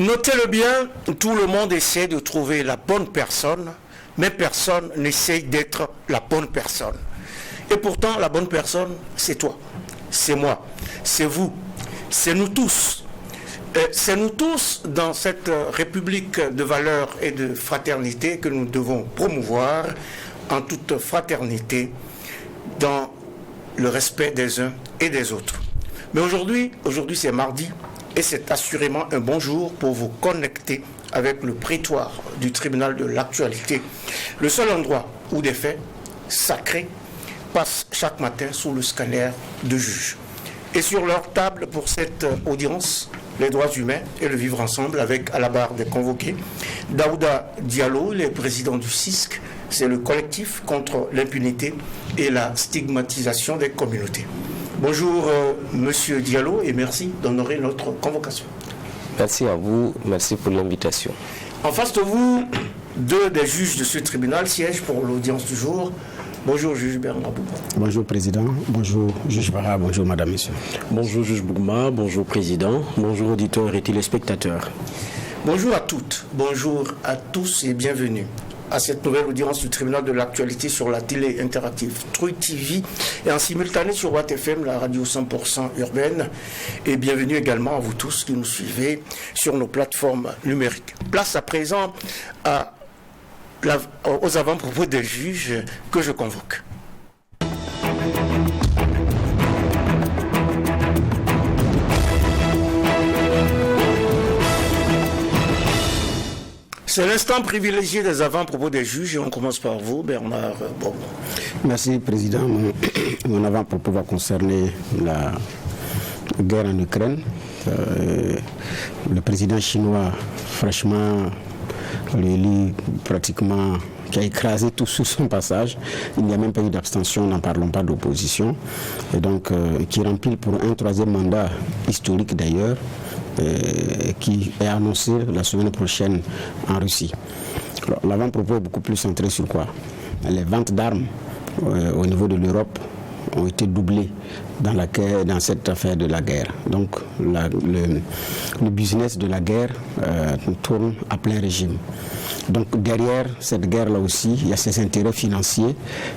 Notez-le bien, tout le monde essaie de trouver la bonne personne, mais personne n'essaie d'être la bonne personne. Et pourtant, la bonne personne, c'est toi, c'est moi, c'est vous, c'est nous tous. C'est nous tous dans cette république de valeurs et de fraternité que nous devons promouvoir en toute fraternité dans le respect des uns et des autres. Mais aujourd'hui c'est mardi et c'est assurément un bon jour pour vous connecter avec le prétoire du tribunal de l'actualité, le seul endroit où des faits sacrés passent chaque matin sous le scanner de juges. Et sur leur table pour cette audience, les droits humains et le vivre ensemble avec à la barre des convoqués, Daouda Diallo, le président du CISC, c'est le collectif contre l'impunité et la stigmatisation des communautés. Bonjour Monsieur Diallo et merci d'honorer notre convocation. Merci à vous, merci pour l'invitation. En face de vous, deux des juges de ce tribunal siègent pour l'audience du jour. Bonjour juge Bernard Bougma. Bonjour président, bonjour juge Barra, bonjour madame, monsieur. Bonjour juge Bougma, bonjour président, bonjour auditeurs et téléspectateurs. Bonjour à toutes, bonjour à tous et bienvenue à cette nouvelle audience du tribunal de l'actualité sur la télé interactive Truy TV et en simultané sur Watt FM, la radio 100% urbaine. Et bienvenue également à vous tous qui nous suivez sur nos plateformes numériques. Place à présent aux avant-propos des juges que je convoque. C'est l'instant privilégié des avant-propos des juges et on commence par vous, Bernard Bourg. Merci, président. Mon avant-propos va concerner la guerre en Ukraine. Le président chinois, franchement, pratiquement, qui a écrasé tout sur son passage. Il n'y a même pas eu d'abstention, n'en parlons pas d'opposition. Et donc, qui remplit pour un troisième mandat historique d'ailleurs, qui est annoncé la semaine prochaine en Russie. L'avant-propos est beaucoup plus centré sur quoi? Les ventes d'armes au niveau de l'Europe ont été doublées dans cette affaire de la guerre. Donc le business de la guerre tourne à plein régime. Donc derrière cette guerre-là aussi, il y a ces intérêts financiers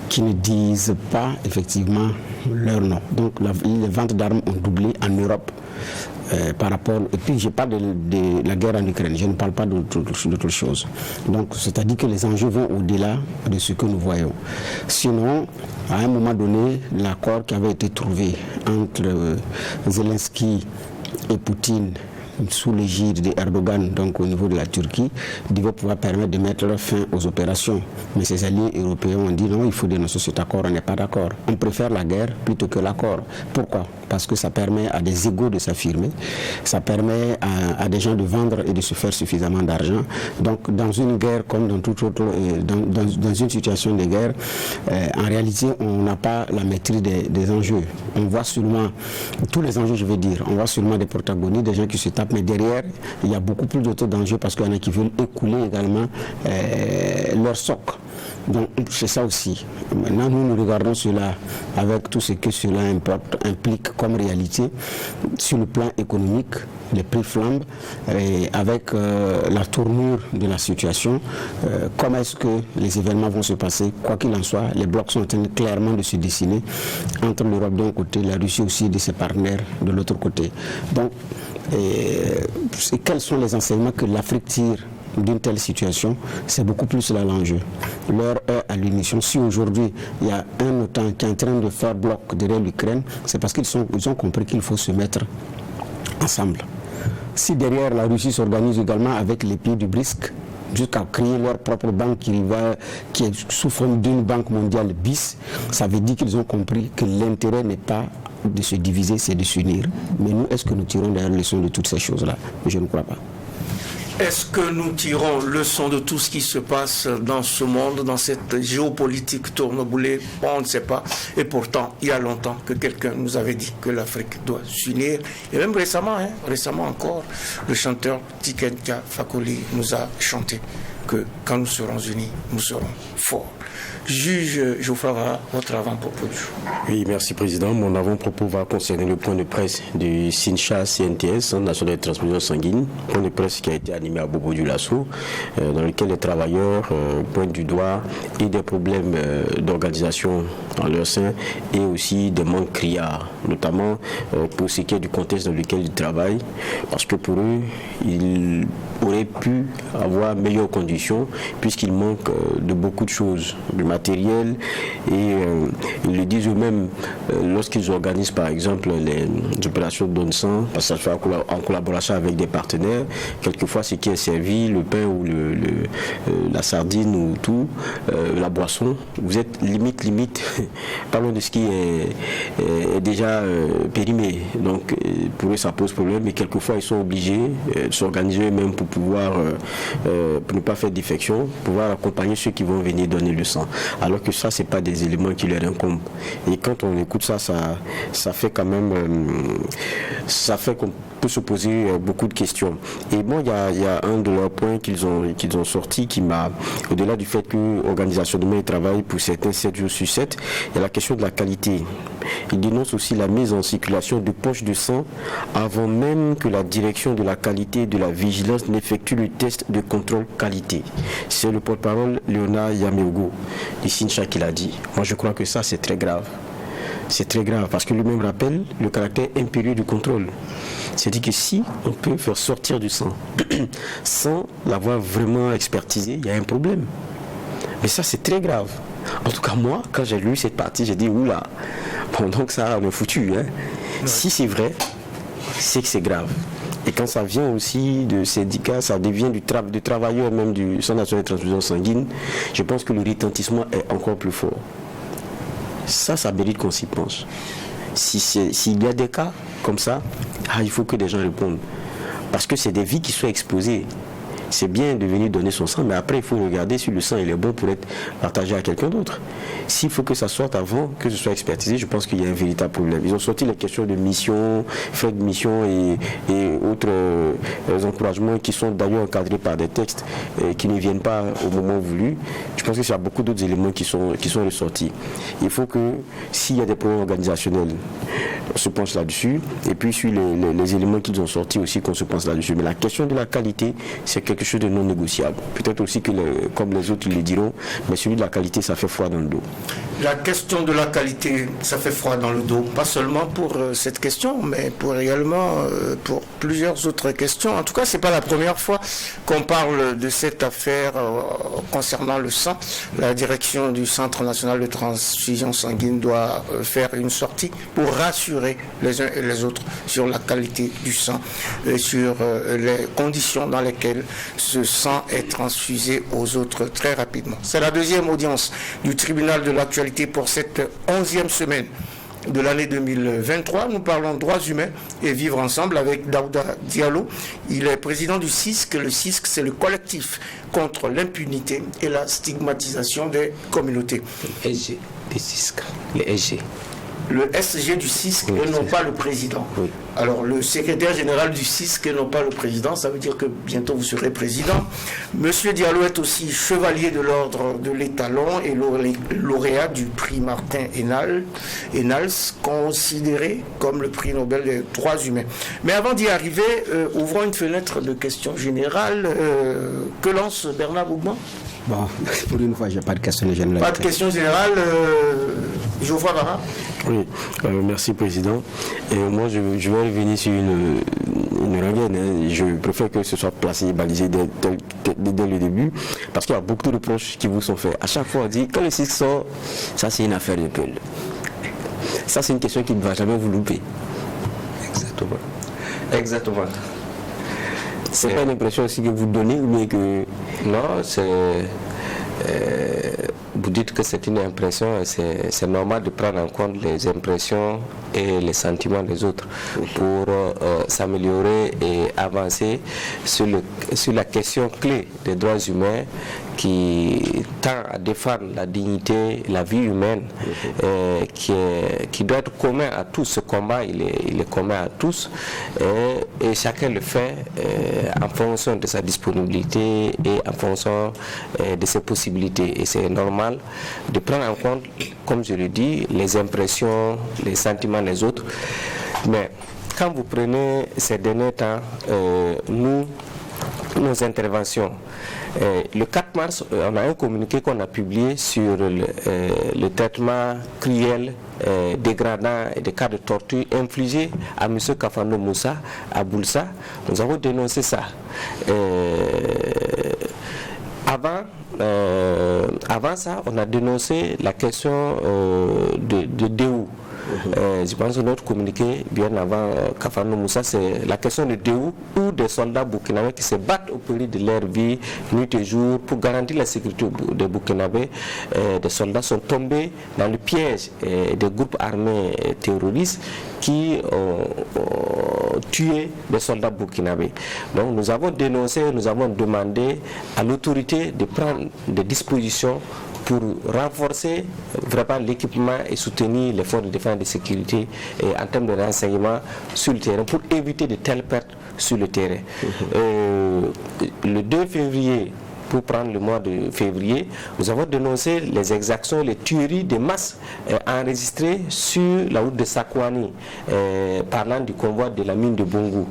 qui ne disent pas effectivement leur nom. Donc les ventes d'armes ont doublé en Europe. Par rapport, et puis je parle de la guerre en Ukraine, je ne parle pas d'autre chose. Donc c'est-à-dire que les enjeux vont au-delà de ce que nous voyons. Sinon, à un moment donné, l'accord qui avait été trouvé entre Zelensky et Poutine sous l'égide d'Erdogan, donc au niveau de la Turquie, devait pouvoir permettre de mettre fin aux opérations. Mais ses alliés européens ont dit non, il faut dénoncer cet accord, on n'est pas d'accord. On préfère la guerre plutôt que l'accord. Pourquoi? Parce que ça permet à des égos de s'affirmer, ça permet à des gens de vendre et de se faire suffisamment d'argent. Donc dans une guerre comme dans toute autre, dans une situation de guerre, en réalité on n'a pas la maîtrise des enjeux. On voit seulement, tous les enjeux je veux dire, on voit seulement des protagonistes, des gens qui se tapent, mais derrière il y a beaucoup plus d'autres dangers parce qu'il y en a qui veulent écouler également leur socle. Donc c'est ça aussi. Maintenant nous regardons cela avec tout ce que cela implique comme réalité sur le plan économique, les prix flambent et avec la tournure de la situation, comment est-ce que les événements vont se passer, quoi qu'il en soit, les blocs sont en train clairement de se dessiner entre l'Europe d'un côté, la Russie aussi de ses partenaires de l'autre côté. Donc quels sont les enseignements que l'Afrique tire d'une telle situation? C'est beaucoup plus là l'enjeu. L'heure est à l'unition. Si aujourd'hui il y a un OTAN qui est en train de faire bloc derrière l'Ukraine, c'est parce qu'ils ont compris qu'il faut se mettre ensemble. Si derrière la Russie s'organise également avec les pays du BRICS, jusqu'à créer leur propre banque qui est sous forme d'une banque mondiale bis, ça veut dire qu'ils ont compris que l'intérêt n'est pas de se diviser, c'est de s'unir. Mais nous, est-ce que nous tirons d'ailleurs leçon de toutes ces choses-là? Je ne crois pas. Est-ce que nous tirons leçon de tout ce qui se passe dans ce monde, dans cette géopolitique tourneboulée? On ne sait pas. Et pourtant, il y a longtemps que quelqu'un nous avait dit que l'Afrique doit s'unir. Et même récemment encore, le chanteur Tiken Jah Fakoly nous a chanté que quand nous serons unis, nous serons forts. Juge Geoffroy, votre avant-propos du jour. Oui, merci Président. Mon avant-propos va concerner le point de presse du SINCHA-CNTS, Centre national de transfusion sanguine, point de presse qui a été animé à Bobo-Dioulasso, dans lequel les travailleurs pointent du doigt et des problèmes d'organisation en leur sein et aussi des manques criards, notamment pour ce qui est du contexte dans lequel ils travaillent, parce que pour eux, ils auraient pu avoir meilleures conditions puisqu'il manque de beaucoup de choses, du matériel, et ils le disent eux-mêmes lorsqu'ils organisent par exemple les opérations de don de sang, parce que ça se fait en collaboration avec des partenaires. Quelquefois ce qui est servi, le pain ou la sardine ou tout, la boisson, vous êtes limite pas loin de ce qui est déjà périmé. Donc pour eux ça pose problème, et quelquefois ils sont obligés de s'organiser eux-mêmes pour pouvoir pour ne pas faire défection, pouvoir accompagner ceux qui vont venir donner le sang. Alors que ça, c'est pas des éléments qui leur incombent. Et quand on écoute ça, ça fait quand même, ça fait qu'on peut se poser beaucoup de questions. Et bon, il y a un de leurs points qu'ils ont sorti qui m'a, au-delà du fait que l'organisation de travaille pour certains 7 jours sur 7, il y a la question de la qualité. Ils dénoncent aussi la mise en circulation de poches de sang avant même que la direction de la qualité et de la vigilance n'effectue le test de contrôle qualité. C'est le porte-parole Léonard Yameogo du SINCHA qui l'a dit. Moi je crois que ça c'est très grave. C'est très grave parce que lui-même rappelle le caractère impérieux du contrôle. C'est-à-dire que si on peut faire sortir du sang sans l'avoir vraiment expertisé, il y a un problème. Mais ça c'est très grave. En tout cas moi, quand j'ai lu cette partie, j'ai dit oula, bon donc ça on est foutu. Hein. Si c'est vrai, c'est que c'est grave. Et quand ça vient aussi de syndicats, ça devient de travailleurs même du Centre national de transfusion sanguine, je pense que le retentissement est encore plus fort. Ça mérite qu'on s'y penche. S'il y a des cas comme ça, il faut que des gens répondent. Parce que c'est des vies qui sont exposées. C'est bien de venir donner son sang, mais après il faut regarder si le sang il est bon pour être partagé à quelqu'un d'autre. S'il faut que ça sorte avant que ce soit expertisé, je pense qu'il y a un véritable problème. Ils ont sorti les questions de mission, frais de mission et autres encouragements qui sont d'ailleurs encadrés par des textes qui ne viennent pas au moment voulu. Je pense qu'il y a beaucoup d'autres éléments qui sont ressortis. Il faut que s'il y a des problèmes organisationnels, on se penche là-dessus, et puis sur les éléments qu'ils ont sortis aussi, qu'on se pense là-dessus. Mais la question de la qualité, c'est quelque chose de non négociable. Peut-être aussi que, comme les autres ils le diront, mais celui de la qualité, ça fait froid dans le dos. La question de la qualité, ça fait froid dans le dos, pas seulement pour cette question, mais également pour plusieurs autres questions. En tout cas, c'est pas la première fois qu'on parle de cette affaire concernant le sang. La direction du Centre national de transfusion sanguine doit faire une sortie pour rassurer les uns et les autres sur la qualité du sang et sur les conditions dans lesquelles ce sang est transfusé aux autres très rapidement. C'est la deuxième audience du tribunal de l'actualité pour cette 11e semaine de l'année 2023. Nous parlons droits humains et vivre ensemble avec Daouda Diallo. Il est président du CISC. Le CISC, c'est le collectif contre l'impunité et la stigmatisation des communautés. Le SG du CISC, le SG. Le SG du CISC et non pas le président. Oui. Alors le secrétaire général du CISC et non pas le président, ça veut dire que bientôt vous serez président. Monsieur Diallo est aussi chevalier de l'ordre de l'Étalon et lauréat du prix Martin Ennals, considéré comme le prix Nobel des droits humains. Mais avant d'y arriver, ouvrons une fenêtre de questions générales. Que lance Bernard Bougman? Bon, pour une fois, je n'ai pas de questions générales. Pas de questions générales. Geoffroy Bara. Oui, merci Président. Et moi, je vais revenir sur une rengaine. Hein. Je préfère que ce soit placé et balisé dès le début, parce qu'il y a beaucoup de reproches qui vous sont faits. À chaque fois, on dit, quand le CISC sort, ça c'est une affaire de Peul. Ça, c'est une question qui ne va jamais vous louper. Exactement. C'est pas une impression aussi que vous donnez, mais que... Non, c'est... vous dites que c'est une impression, c'est normal de prendre en compte les impressions et les sentiments des autres pour s'améliorer et avancer sur la question clé des droits humains qui tend à défendre la dignité, la vie humaine, qui doit être commun à tous. Ce combat, il est commun à tous, et chacun le fait en fonction de sa disponibilité et en fonction de ses possibilités. Et c'est normal de prendre en compte, comme je le dis, les impressions, les sentiments des autres. Mais quand vous prenez ces derniers temps, nos interventions, le 4 mars, on a un communiqué qu'on a publié sur le traitement cruel, dégradant et des cas de torture infligés à M. Kafando Moussa à Boulsa. Nous avons dénoncé ça. Avant ça, on a dénoncé la question de Déou. Je pense que notre communiqué, bien avant Kafando Moussa, c'est la question de Déou, ou des soldats burkinabés qui se battent au péril de leur vie, nuit et jour, pour garantir la sécurité des Burkinabés. Des soldats sont tombés dans le piège des groupes armés terroristes qui ont tué des soldats burkinabés. Donc nous avons dénoncé, nous avons demandé à l'autorité de prendre des dispositions pour renforcer vraiment l'équipement et soutenir les forces de défense et de sécurité en termes de renseignement sur le terrain pour éviter de telles pertes sur le terrain. Le 2 février, pour prendre le mois de février, nous avons dénoncé les exactions, les tueries de masse enregistrées sur la route de Sakwani, parlant du convoi de la mine de Bongo.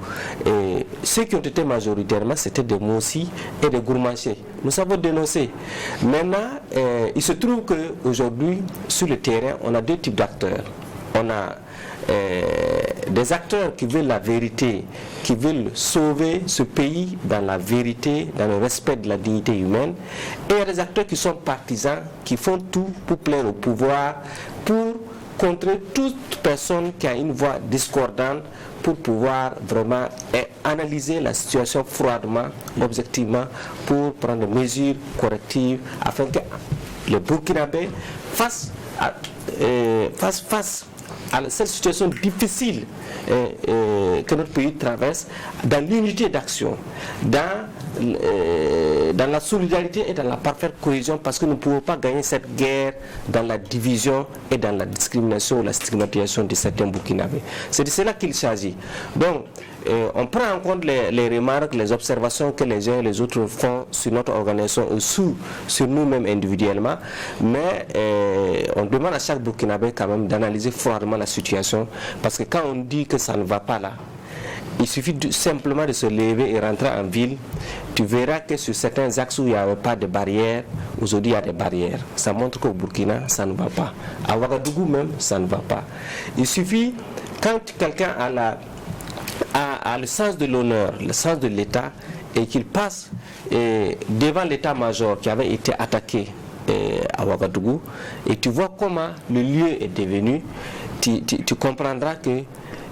Et ceux qui ont été majoritairement, c'était des Mossi et des Gourmanchés. Nous avons dénoncé. Maintenant, il se trouve qu'aujourd'hui, sur le terrain, on a deux types d'acteurs. On a des acteurs qui veulent la vérité, qui veulent sauver ce pays dans la vérité, dans le respect de la dignité humaine, et des acteurs qui sont partisans, qui font tout pour plaire au pouvoir, pour contrer toute personne qui a une voix discordante, pour pouvoir vraiment analyser la situation froidement, objectivement, pour prendre des mesures correctives afin que les Burkinabés fassent à cette situation difficile que notre pays traverse, dans l'unité d'action, dans la solidarité et dans la parfaite cohésion, parce que nous ne pouvons pas gagner cette guerre dans la division et dans la discrimination ou la stigmatisation de certains Burkinabés. C'est de cela qu'il s'agit. Donc, on prend en compte les remarques, les observations que les uns et les autres font sur notre organisation ou sur nous-mêmes individuellement, mais on demande à chaque Burkinabé quand même d'analyser froidement la situation, parce que quand on dit que ça ne va pas là, il suffit simplement de se lever et rentrer en ville. Tu verras que sur certains axes où il n'y avait pas de barrières, aujourd'hui il y a des barrières. Ça montre qu'au Burkina, ça ne va pas. À Ouagadougou même, ça ne va pas. Il suffit, quand quelqu'un a le sens de l'honneur, le sens de l'État, et qu'il passe devant l'état-major qui avait été attaqué à Ouagadougou, et tu vois comment le lieu est devenu, tu comprendras que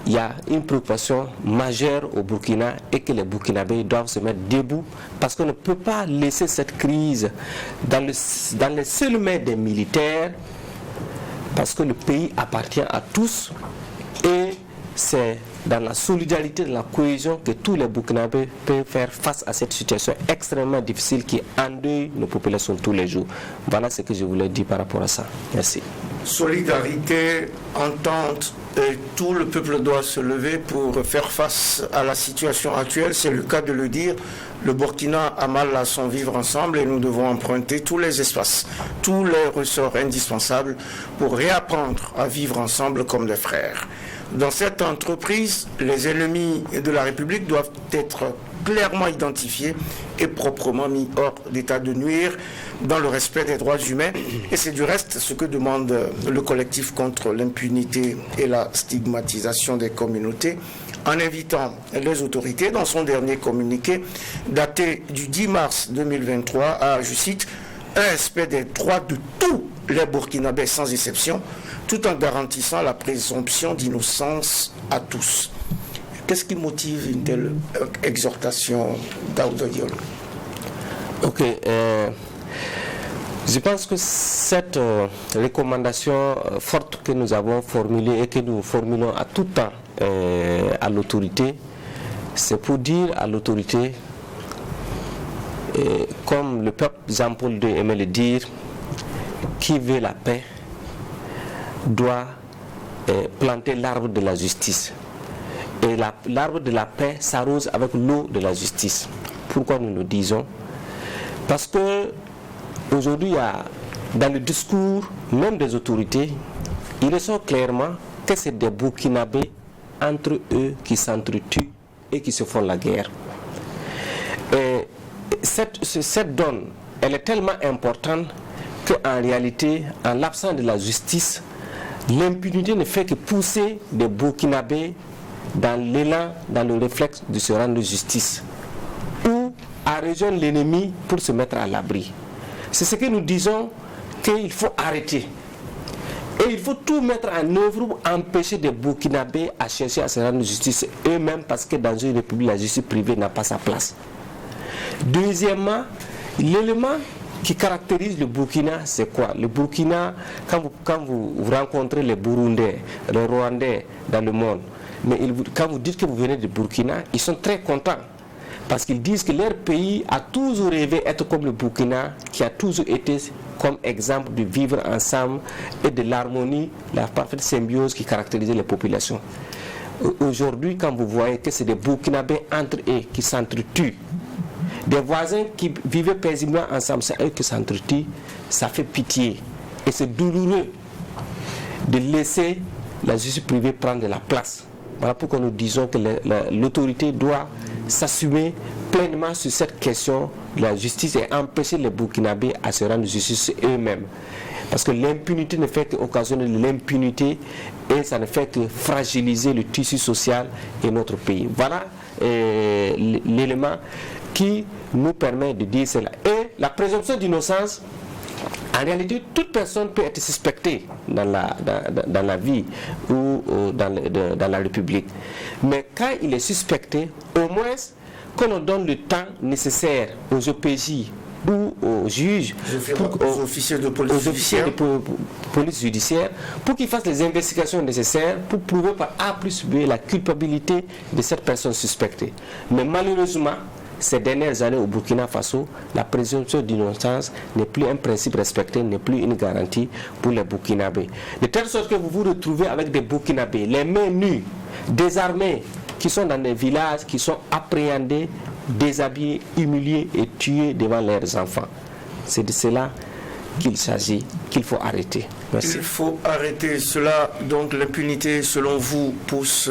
il y a une préoccupation majeure au Burkina et que les Burkinabés doivent se mettre debout, parce qu'on ne peut pas laisser cette crise dans les seules mains des militaires, parce que le pays appartient à tous et c'est dans la solidarité, dans la cohésion que tous les Burkinabés peuvent faire face à cette situation extrêmement difficile qui endeuille nos populations tous les jours. Voilà ce que je voulais dire par rapport à ça. Merci. Solidarité, entente, et tout le peuple doit se lever pour faire face à la situation actuelle. C'est le cas de le dire. Le Burkina a mal à son vivre ensemble et nous devons emprunter tous les espaces, tous les ressorts indispensables pour réapprendre à vivre ensemble comme des frères. Dans cette entreprise, les ennemis de la République doivent être clairement identifiés et proprement mis hors d'état de nuire dans le respect des droits humains. Et c'est du reste ce que demande le collectif contre l'impunité et la stigmatisation des communautés, en invitant les autorités dans son dernier communiqué daté du 10 mars 2023 à, je cite, un respect des droits de tous les Burkinabés sans exception, tout en garantissant la présomption d'innocence à tous. Qu'est-ce qui motive une telle exhortation, Daouda Diallo? Ok. Je pense que cette recommandation forte que nous avons formulée et que nous formulons à tout temps à l'autorité, c'est pour dire à l'autorité comme le pape Jean-Paul II aimait le dire, qui veut la paix doit planter l'arbre de la justice. Et l'arbre de la paix s'arrose avec l'eau de la justice. Pourquoi nous le disons? Parce que aujourd'hui, il y a, dans le discours même des autorités, il ressort clairement que c'est des Burkinabés entre eux qui s'entretuent et qui se font la guerre. Et cette donne, elle est tellement importante qu'en réalité, en l'absence de la justice, l'impunité ne fait que pousser des Burkinabés dans l'élan, dans le réflexe de se rendre justice, ou à rejoindre l'ennemi pour se mettre à l'abri. C'est ce que nous disons qu'il faut arrêter. Et il faut tout mettre en œuvre pour empêcher des Burkinabés à chercher à se rendre justice eux-mêmes, parce que dans une république, la justice privée n'a pas sa place. Deuxièmement, l'élément qui caractérise le Burkina, c'est quoi? Le Burkina, quand vous rencontrez les Burundais, les Rwandais dans le monde, mais quand vous dites que vous venez du Burkina, ils sont très contents. Parce qu'ils disent que leur pays a toujours rêvé être comme le Burkina, qui a toujours été comme exemple de vivre ensemble et de l'harmonie, la parfaite symbiose qui caractérisait les populations. Aujourd'hui, quand vous voyez que c'est des Burkinabés entre eux qui s'entretuent, des voisins qui vivaient paisiblement ensemble, c'est eux qui s'entretuent, ça fait pitié. Et c'est douloureux de laisser la justice privée prendre de la place. Voilà pourquoi nous disons que l'autorité doit s'assumer pleinement sur cette question de la justice et empêcher les Burkinabés à se rendre justice eux-mêmes. Parce que l'impunité ne fait qu'occasionner de l'impunité et ça ne fait que fragiliser le tissu social et notre pays. Voilà l'élément qui nous permet de dire cela. Et la présomption d'innocence, en réalité, toute personne peut être suspectée dans la vie ou dans la République. Mais quand il est suspecté, au moins qu'on donne le temps nécessaire aux OPJ ou aux juges, aux officiers de police judiciaire, pour qu'ils fassent les investigations nécessaires pour prouver par A plus B la culpabilité de cette personne suspectée. Mais malheureusement, ces dernières années au Burkina Faso, la présomption d'innocence n'est plus un principe respecté, n'est plus une garantie pour les Burkinabés. De telle sorte que vous vous retrouvez avec des Burkinabés, les mains nues, désarmés, qui sont dans des villages, qui sont appréhendés, déshabillés, humiliés et tués devant leurs enfants. C'est de cela qu'il s'agit, qu'il faut arrêter. Merci. Il faut arrêter cela. Donc l'impunité, selon vous, pousse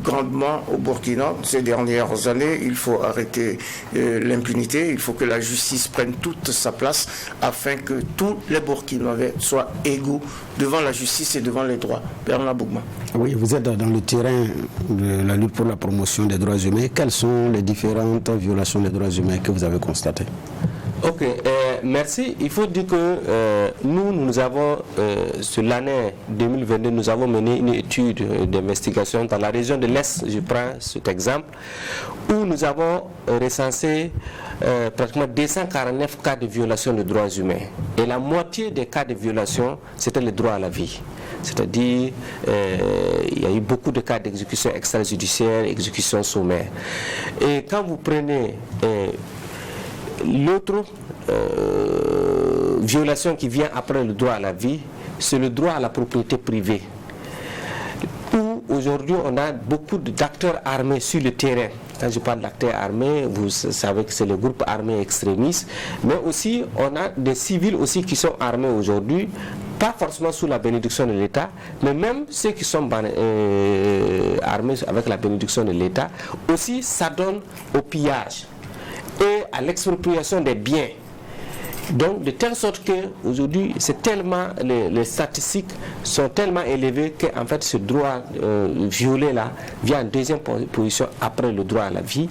grandement au Burkina ces dernières années. Il faut arrêter l'impunité. Il faut que la justice prenne toute sa place afin que tous les Burkinabés soient égaux devant la justice et devant les droits. Bernard Bougma. Oui, vous êtes dans le terrain de la lutte pour la promotion des droits humains. Quelles sont les différentes violations des droits humains que vous avez constatées? Ok, merci. Il faut dire que nous avons, sur l'année 2022, nous avons mené une étude d'investigation dans la région de l'Est, je prends cet exemple, où nous avons recensé pratiquement 249 cas de violation des droits humains. Et la moitié des cas de violation, c'était le droit à la vie. C'est-à-dire, il y a eu beaucoup de cas d'exécution extrajudiciaire, exécution sommaire. Et quand vous prenez l'autre violation qui vient après le droit à la vie, c'est le droit à la propriété privée. Où aujourd'hui on a beaucoup d'acteurs armés sur le terrain. Quand je parle d'acteurs armés, vous savez que c'est le groupe armé extrémiste, mais aussi on a des civils aussi qui sont armés aujourd'hui, pas forcément sous la bénédiction de l'État, mais même ceux qui sont armés avec la bénédiction de l'État, aussi s'adonnent au pillage et à l'expropriation des biens. Donc de telle sorte que aujourd'hui c'est tellement les statistiques sont tellement élevées qu'en fait ce droit violé là vient en deuxième position après le droit à la vie.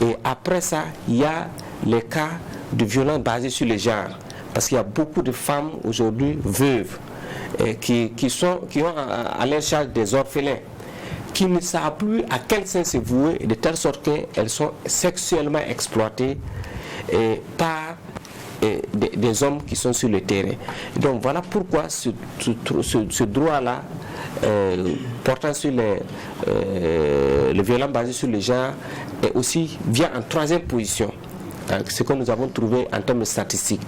Et après ça il y a les cas de violence basés sur le genre, parce qu'il y a beaucoup de femmes aujourd'hui veuves qui ont à leur charge des orphelins, qui ne savent plus à quel sens se vouer, de telle sorte qu'elles sont sexuellement exploitées par des hommes qui sont sur le terrain. Donc voilà pourquoi ce droit-là, portant sur le violent basé sur le genre, aussi vient en troisième position. ce que nous avons trouvé en termes de statistiques.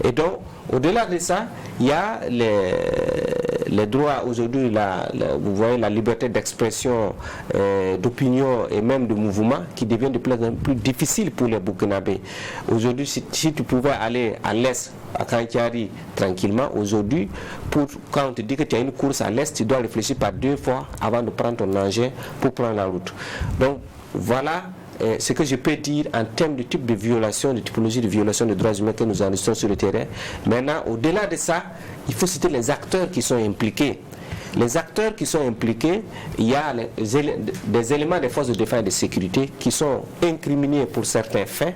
Et donc, au-delà de ça, il y a les droits aujourd'hui, vous voyez la liberté d'expression, d'opinion et même de mouvement qui devient de plus en plus difficile pour les Burkinabés. Aujourd'hui, si tu pouvais aller à l'Est, à Kankiari, tranquillement, aujourd'hui, quand on te dit que tu as une course à l'Est, tu dois réfléchir par 2 fois avant de prendre ton engin pour prendre la route. Donc, voilà ce que je peux dire en termes de type de violation, de typologie de violation des droits humains que nous enregistrons sur le terrain. Maintenant, au-delà de ça, il faut citer les acteurs qui sont impliqués. Les acteurs qui sont impliqués, il y a des éléments des forces de défense et de sécurité qui sont incriminés pour certains faits,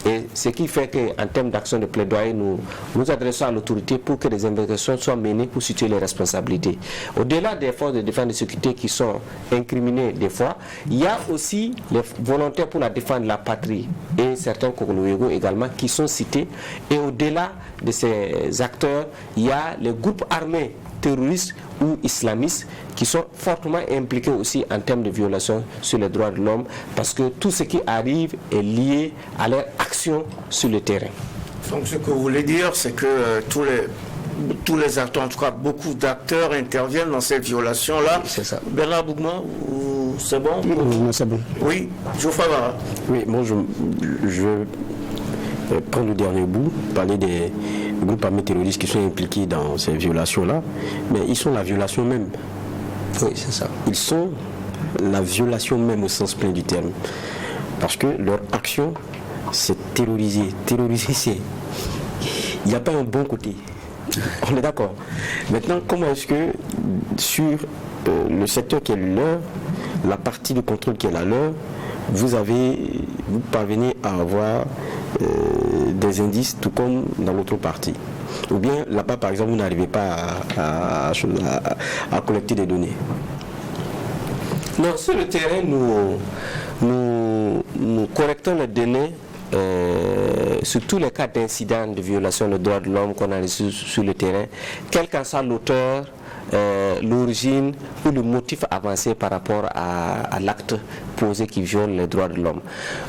et ce qui fait qu'en termes d'action de plaidoyer, nous nous adressons à l'autorité pour que des investigations soient menées pour situer les responsabilités. Au-delà des forces de défense et de sécurité qui sont incriminées des fois, il y a aussi les volontaires pour la défense de la patrie et certains Congolais également qui sont cités, et au-delà de ces acteurs, il y a les groupes armés terroristes ou islamistes qui sont fortement impliqués aussi en termes de violation sur les droits de l'homme, parce que tout ce qui arrive est lié à leur action sur le terrain. Donc ce que vous voulez dire, c'est que tous les acteurs, en tout cas beaucoup d'acteurs interviennent dans cette violation-là. C'est ça. Bernard Bougma, c'est bon? Non, c'est bon. Oui, Geoffroy Vara. Oui, bon, je vais prendre le dernier bout, parler des groupes armés terroristes qui sont impliqués dans ces violations-là, mais ils sont la violation même. Oui, c'est ça. Ils sont la violation même au sens plein du terme. Parce que leur action, c'est terroriser. Terroriser, c'est... Il n'y a pas un bon côté. On est d'accord. Maintenant, comment est-ce que sur le secteur qui est le leur, la partie de contrôle qui est la leur, vous parvenez à avoir des indices tout comme dans l'autre partie? Ou bien là-bas, par exemple, vous n'arrivez pas à collecter des données? Non, sur le terrain, nous collectons les données sur tous les cas d'incidents de violation des droits de l'homme qu'on a reçus sur le terrain, quel qu'en soit l'auteur, l'origine ou le motif avancé par rapport à l'acte posé qui viole les droits de l'homme.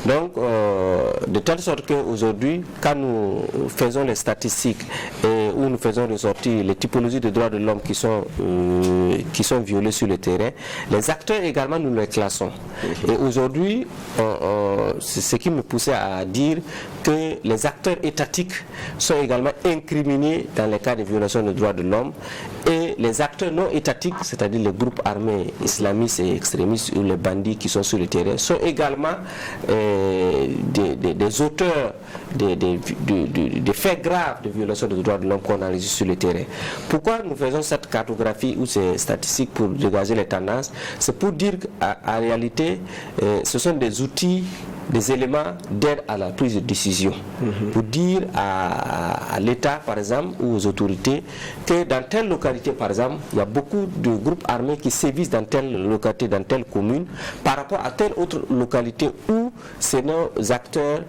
Donc, de telle sorte qu'aujourd'hui, quand nous faisons les statistiques et où nous faisons ressortir les typologies de droits de l'homme qui sont violés sur le terrain, les acteurs également, nous les classons. Et aujourd'hui, c'est ce qui me poussait à dire que les acteurs étatiques sont également incriminés dans les cas de violation des droits de l'homme, et les acteurs non étatiques, c'est-à-dire les groupes armés islamistes et extrémistes ou les bandits qui sont sur le terrain, sont également des auteurs des faits graves de violation des droits de l'homme qu'on enregistre sur le terrain. Pourquoi nous faisons cette cartographie ou ces statistiques pour dégager les tendances? C'est pour dire qu'en réalité, ce sont des outils, des éléments d'aide à la prise de décision. Pour dire à l'État, par exemple, ou aux autorités, que dans telle localité, par exemple, il y a beaucoup de groupes armés qui sévissent dans telle localité, dans telle commune, par rapport à telle autre localité où c'est nos acteurs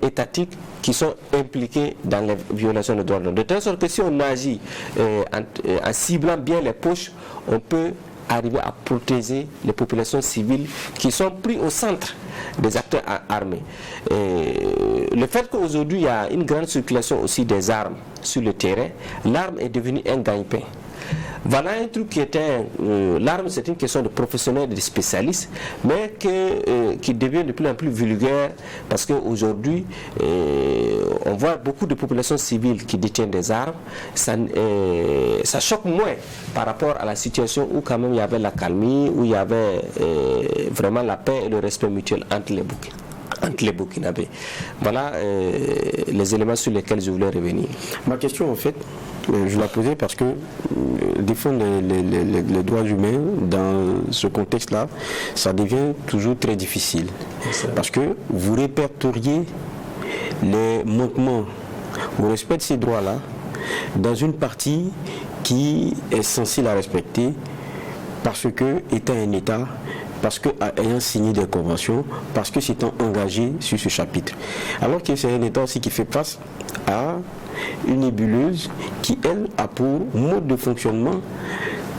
étatiques qui sont impliqués dans les violations des droits de l'homme. De telle sorte que si on agit en ciblant bien les poches, on peut arriver à protéger les populations civiles qui sont pris au centre des acteurs armés. Le fait qu'aujourd'hui il y a une grande circulation aussi des armes sur le terrain, l'arme est devenue un gagne-pain. Voilà un truc qui était... l'arme, c'est une question de professionnels et de spécialistes, mais qui devient de plus en plus vulgaire, parce qu'aujourd'hui, on voit beaucoup de populations civiles qui détiennent des armes. Ça choque moins par rapport à la situation où quand même il y avait la calmie, où il y avait vraiment la paix et le respect mutuel entre les Burkinabés. Voilà les éléments sur lesquels je voulais revenir. Ma question, en fait, je la posais parce que défendre les droits humains dans ce contexte-là, ça devient toujours très difficile. Parce que vous répertoriez les manquements au respect de ces droits-là dans une partie qui est censée la respecter parce que, étant un État, parce qu'ayant signé des conventions, parce que s'étant engagé sur ce chapitre. Alors que c'est un État aussi qui fait face à une nébuleuse qui, elle, a pour mode de fonctionnement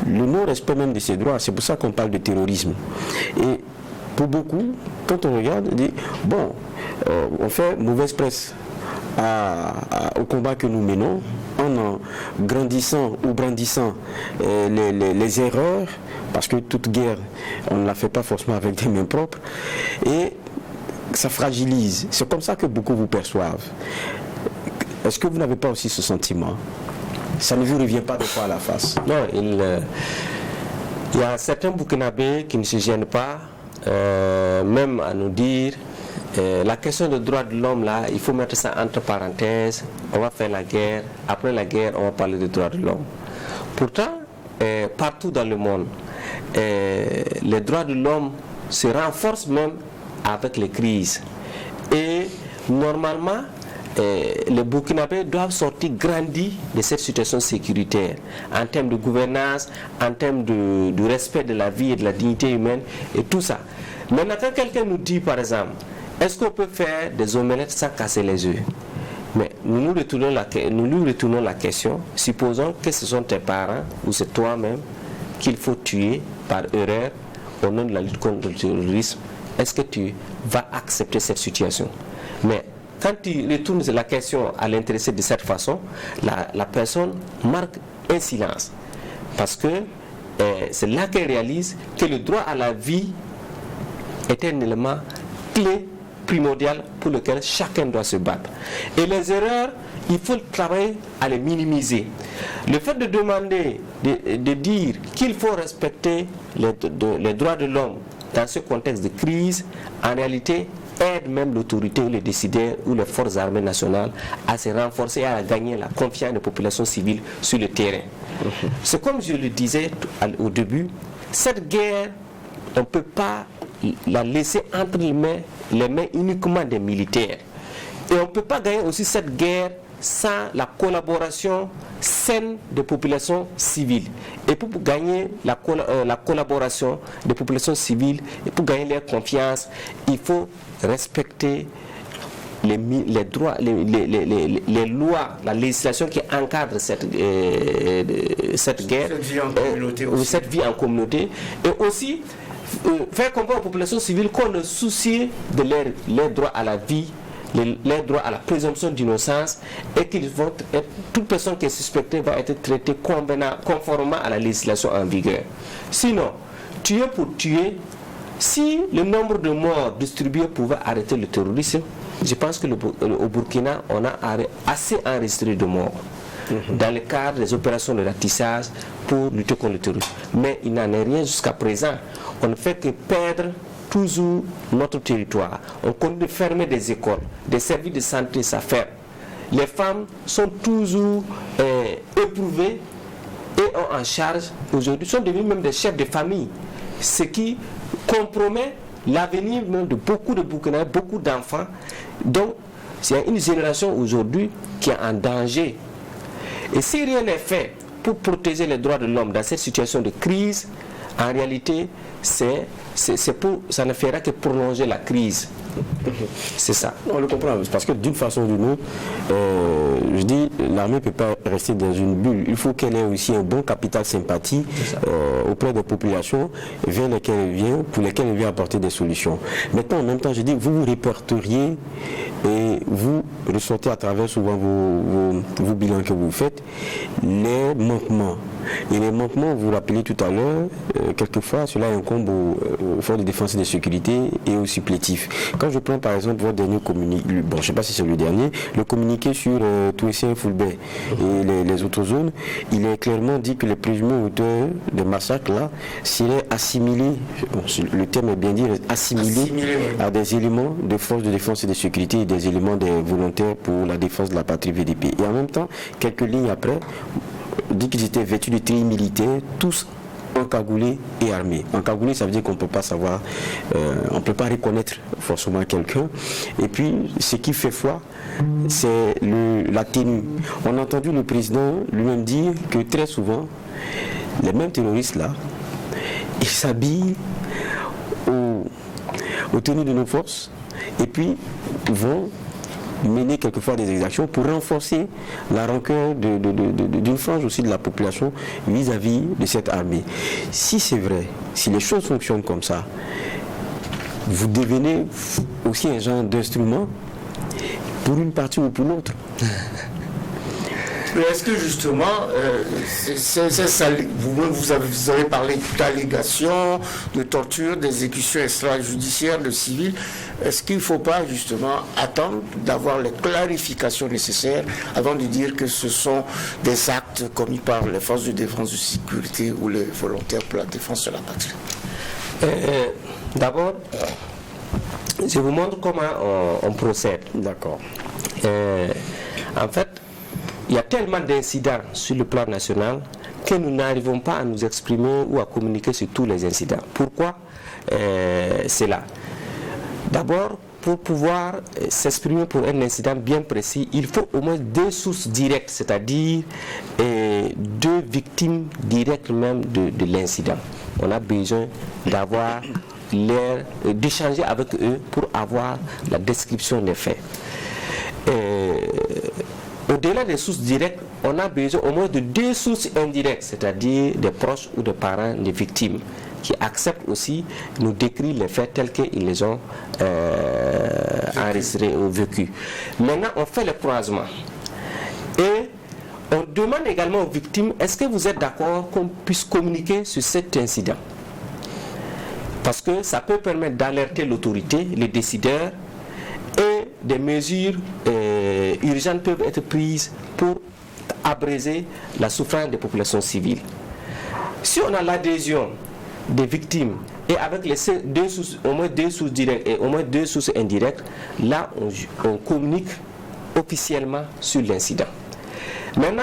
le non-respect même de ses droits. C'est pour ça qu'on parle de terrorisme. Et pour beaucoup, quand on regarde, on dit, bon, on fait mauvaise presse au combat que nous menons en grandissant ou brandissant les erreurs, parce que toute guerre, on ne la fait pas forcément avec des mains propres, et ça fragilise. C'est comme ça que beaucoup vous perçoivent. Est-ce que vous n'avez pas aussi ce sentiment? Ça ne vous revient pas de fois à la face? Non, il y a certains Burkinabés qui ne se gênent pas, même à nous dire la question des droits de l'homme, là, il faut mettre ça entre parenthèses, on va faire la guerre, après la guerre, on va parler des droits de l'homme. Pourtant, partout dans le monde, les droits de l'homme se renforcent même avec les crises. Et normalement, les Burkinabés doivent sortir grandis de cette situation sécuritaire en termes de gouvernance, en termes de respect de la vie et de la dignité humaine et tout ça. Maintenant, quand quelqu'un nous dit par exemple, est-ce qu'on peut faire des omelettes sans casser les œufs? Mais nous lui retournons la question. Supposons que ce sont tes parents ou c'est toi-même qu'il faut tuer par erreur au nom de la lutte contre le terrorisme. Est-ce que tu vas accepter cette situation? Mais quand tu retournes la question à l'intéressé de cette façon, la personne marque un silence. Parce que c'est là qu'elle réalise que le droit à la vie est un élément clé, primordial, pour lequel chacun doit se battre. Et les erreurs, il faut travailler à les minimiser. Le fait de demander, de dire qu'il faut respecter les droits de l'homme dans ce contexte de crise, en réalité, aide même l'autorité ou les décideurs ou les forces armées nationales à se renforcer et à gagner la confiance des populations civiles sur le terrain. C'est comme je le disais au début, cette guerre, on ne peut pas la laisser entre les mains uniquement des militaires. Et on ne peut pas gagner aussi cette guerre sans la collaboration saine des populations civiles. Et pour gagner la collaboration des populations civiles, et pour gagner leur confiance, il faut respecter les droits, les lois, la législation qui encadre cette guerre, cette vie en communauté, et aussi faire comprendre aux populations civiles qu'on est soucié de leur droit à la vie, leur droit à la présomption d'innocence, et qu'ils vont être, toute personne qui est suspectée va être traitée conformément à la législation en vigueur. Sinon, tuer pour tuer, si le nombre de morts distribués pouvait arrêter le terrorisme, je pense que au Burkina, on a assez enregistré de morts dans le cadre des opérations de ratissage pour lutter contre le terrorisme. Mais il n'en est rien jusqu'à présent. On ne fait que perdre toujours notre territoire. On continue de fermer des écoles, des services de santé, ça ferme. Les femmes sont toujours éprouvées et ont en charge, aujourd'hui, sont devenues même des chefs de famille, ce qui compromet l'avenir même de beaucoup de Burkinabés, beaucoup d'enfants. Donc, c'est une génération aujourd'hui qui est en danger. Et si rien n'est fait pour protéger les droits de l'homme dans cette situation de crise, en réalité, ça ne fera que prolonger la crise. C'est ça. On le comprend, parce que d'une façon ou d'une autre, je dis, l'armée ne peut pas rester dans une bulle. Il faut qu'elle ait aussi un bon capital sympathie auprès des populations vers lesquelles elle vient, pour lesquelles elle vient apporter des solutions. Maintenant, en même temps, je dis, vous vous répertoriez et vous ressortez à travers souvent vos bilans que vous faites, les manquements. Et les manquements, vous rappelez tout à l'heure, quelquefois, cela incombe aux forces de défense et de sécurité et aux supplétifs. Quand je prends par exemple votre dernier communiqué, bon, je ne sais pas si c'est le dernier, le communiqué sur Touessien et Fulbert et les autres zones, il est clairement dit que les présumés auteurs de massacres là seraient assimilés, bon, le terme est bien dit, assimilés à des éléments de forces de défense et de sécurité et des éléments des volontaires pour la défense de la patrie VDP. Et en même temps, quelques lignes après, dit qu'ils étaient vêtus de treillis militaires, tous encagoulés et armés. Encagoulés, ça veut dire qu'on ne peut pas savoir, on ne peut pas reconnaître forcément quelqu'un. Et puis, ce qui fait foi, c'est la tenue. On a entendu le président lui-même dire que très souvent, les mêmes terroristes-là, ils s'habillent aux tenues de nos forces et puis vont mener quelquefois des exactions pour renforcer la rancœur d'une frange aussi de la population vis-à-vis de cette armée. Si c'est vrai, si les choses fonctionnent comme ça, vous devenez aussi un genre d'instrument pour une partie ou pour l'autre. Mais est-ce que justement, vous avez parlé d'allégations, de torture, d'exécutions extrajudiciaires, de civils. Est-ce qu'il ne faut pas justement attendre d'avoir les clarifications nécessaires avant de dire que ce sont des actes commis par les forces de défense de sécurité ou les volontaires pour la défense de la patrie? D'abord, je vous montre comment on procède. D'accord. En fait, il y a tellement d'incidents sur le plan national que nous n'arrivons pas à nous exprimer ou à communiquer sur tous les incidents. Pourquoi c'est là? D'abord, pour pouvoir s'exprimer pour un incident bien précis, il faut au moins 2 sources directes, c'est-à-dire 2 victimes directes même de l'incident. On a besoin d'avoir d'échanger avec eux pour avoir la description des faits. Au-delà des sources directes, on a besoin au moins de 2 sources indirectes, c'est-à-dire des proches ou des parents des victimes, qui acceptent aussi nous décrire les faits tels qu'ils les ont enregistrés ou vécus. Maintenant, on fait le croisement. Et on demande également aux victimes, est-ce que vous êtes d'accord qu'on puisse communiquer sur cet incident? Parce que ça peut permettre d'alerter l'autorité, les décideurs, et des mesures urgentes peuvent être prises pour abraiser la souffrance des populations civiles. Si on a l'adhésion des victimes et avec les au moins 2 sources directes et au moins 2 sources indirectes, là on communique officiellement sur l'incident. Maintenant,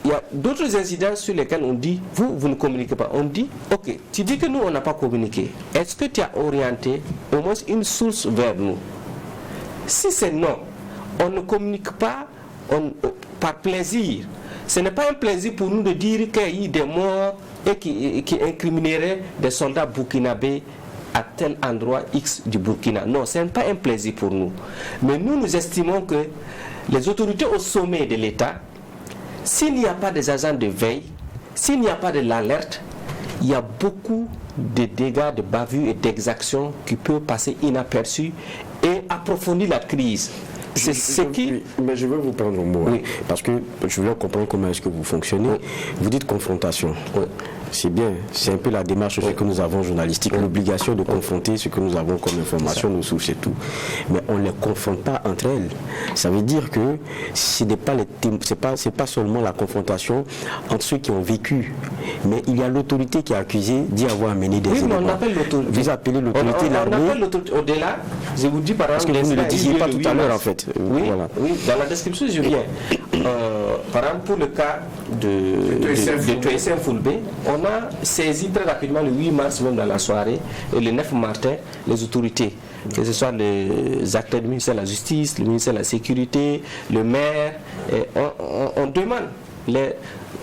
il y a d'autres incidents sur lesquels on dit, vous ne communiquez pas. On dit, ok, tu dis que nous on n'a pas communiqué. Est-ce que tu as orienté au moins une source vers nous? Si c'est non, on ne communique pas par plaisir. Ce n'est pas un plaisir pour nous de dire qu'il y a eu des morts et qui incrimineraient des soldats burkinabés à tel endroit X du Burkina. Non, ce n'est pas un plaisir pour nous. Mais nous estimons que les autorités au sommet de l'État, s'il n'y a pas des agents de veille, s'il n'y a pas de l'alerte, il y a beaucoup de dégâts, de bavures et d'exactions qui peuvent passer inaperçus et approfondir la crise. C'est ce qui... Mais je veux vous prendre au mot, parce que je veux comprendre comment est-ce que vous fonctionnez. Vous dites confrontation. C'est bien, c'est un peu la démarche que nous avons journalistique, l'obligation de confronter ce que nous avons comme information, nos sources et tout. Mais on ne les confronte pas entre elles. Ça veut dire que ce n'est pas, c'est pas seulement la confrontation entre ceux qui ont vécu, mais il y a l'autorité qui est accusée d'y avoir mené des éléments. On appelle l'autorité. Vous appelez l'autorité l'armée. On appelle l'autorité au-delà. Je vous dis par exemple... Parce que vous ne le disiez pas tout à l'heure en fait. Oui, voilà. Oui, dans la description je viens. Par exemple, pour le cas de TSM Fulbé, on a saisi très rapidement le 8 mars, même dans la soirée, et le 9 matin, les autorités, que ce soit les acteurs du ministère de la Justice, le ministère de la Sécurité, le maire, on demande.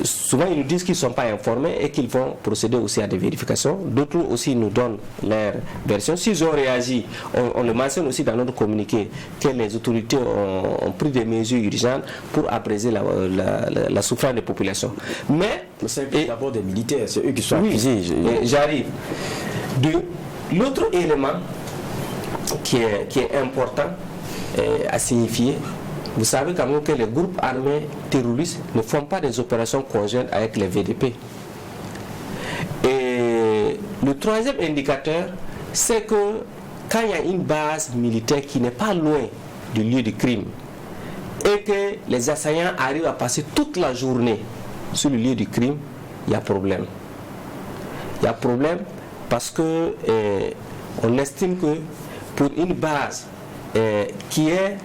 Souvent ils nous disent qu'ils ne sont pas informés et qu'ils vont procéder aussi à des vérifications. D'autres aussi nous donnent leur version. S'ils ont réagi, on le mentionne aussi dans notre communiqué que les autorités ont pris des mesures urgentes pour apaiser la souffrance des populations. Mais c'est d'abord des militaires, c'est eux qui sont accusés. J'arrive. L'autre élément qui est important à signifier, vous savez quand même que les groupes armés terroristes ne font pas des opérations conjointes avec les VDP. Et le troisième indicateur, c'est que quand il y a une base militaire qui n'est pas loin du lieu du crime et que les assaillants arrivent à passer toute la journée sur le lieu du crime, il y a problème. Il y a problème parce que on estime que pour une base qui est